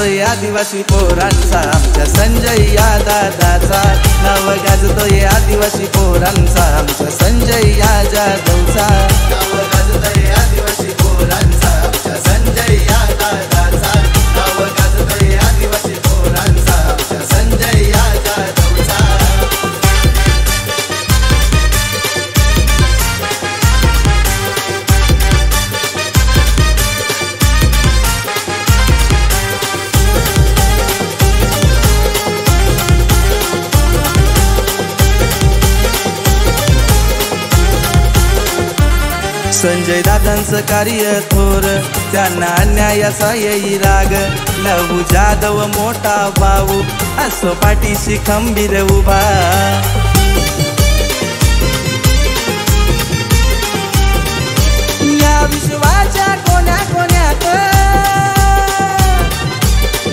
गाजतोय आदिवासी पोरांचा आमच्या संजय या दादाचा, नाव गाजतोय आदिवासी पोरांचा आमच्या संजय या जाधवचा, नाव गाजतोय आदिवासी पोरांचा आमच्या संजय या दादाचा, नाव गाजतोय आदिवासी पोरांचा आमच्या संजय या जाधवचा। संजय दादांचं कार्य थोर, त्यांना अन्यायाचा येई राग, लहू जाधव मोठा भाऊ असो पाठीशी खंबीर उभा। या विश्वाच्या कोण्या कोण्यात,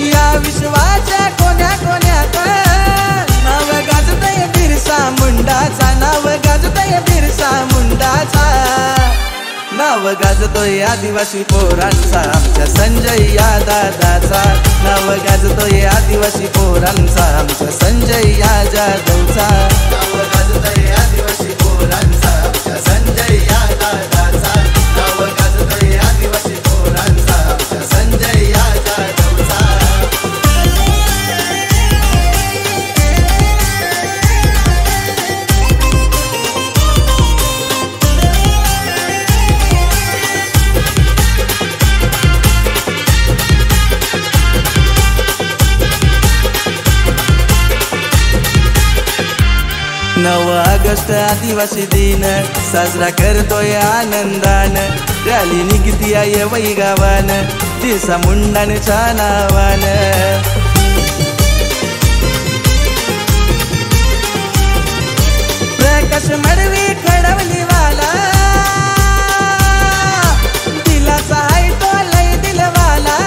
या विश्वाच्या कोण्या कोण्यात नाव गाजतय बिरसा मुंडाचा, नाव गाजतय बिरसा मुंडाचा, नाव गाजतोय आदिवासी पोरांचा आमच्या संजय या दादाचा, नाव गाजतोय आदिवासी पोरांचा आमच्या संजय या जाधवचा, नाव गाजतोय आदिवासी पोरांचा आमच्या संजय या दादाचा, नाव गाजतोय आदिवासी पोरांचा आमच्या संजय या जाधवचा। नव ऑगस्ट आदिवासी दिन साजरा करतोय आनंदान, रॅली निघती आहे वै गावान बिरसा मुंडांच्या नावान। प्रकाश मडवी खडवली वाला, दिलाचा आहे तो लय दिलवाला,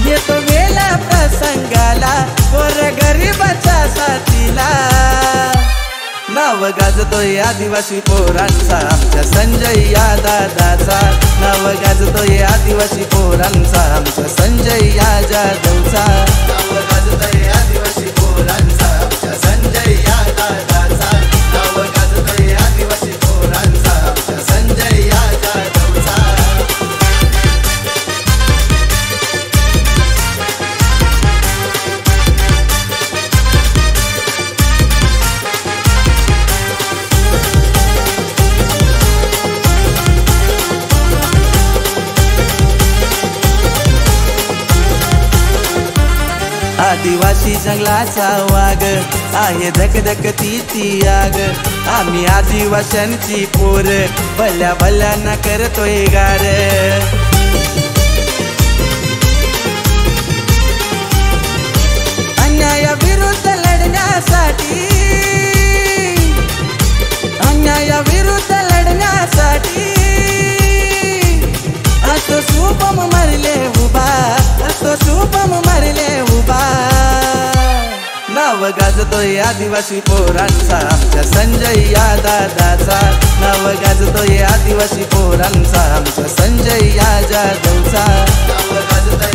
येतो वेळा प्रसंगाला गोर गरीबाच्या साथीला, नाव गाजतोय आदिवासी पोरांचा आमच्या संजय या दादाचा, नाव गाजतोय आदिवासी पोरांचा आमच्या संजय या जाधवचा, नाव गाजतोय आदिवासी पोरांचा आमच्या संजय या दादाचा, नाव गाजतोय आदिवासी पोरांचा आमच्या संजय या जाधवचा। आदिवासी जंगलाचा वाघ आहे धकधकती ती आग, आम्ही आदिवाशांची पोर भल्या भल्यांना करतोय गार। अन्यायाविरुद्ध लढण्यासाठी, अन्यायाविरुद्ध लढण्यासाठी असो शुभम मरले उभा, असो शुभम मरले उभा, नाव गाजतोय आदिवासी पोरांचा आमच्या संजय या दादाचा, नाव गाजतोय आदिवासी पोरांचा आमच्या संजय या जाधवचा, नाव गाजतोय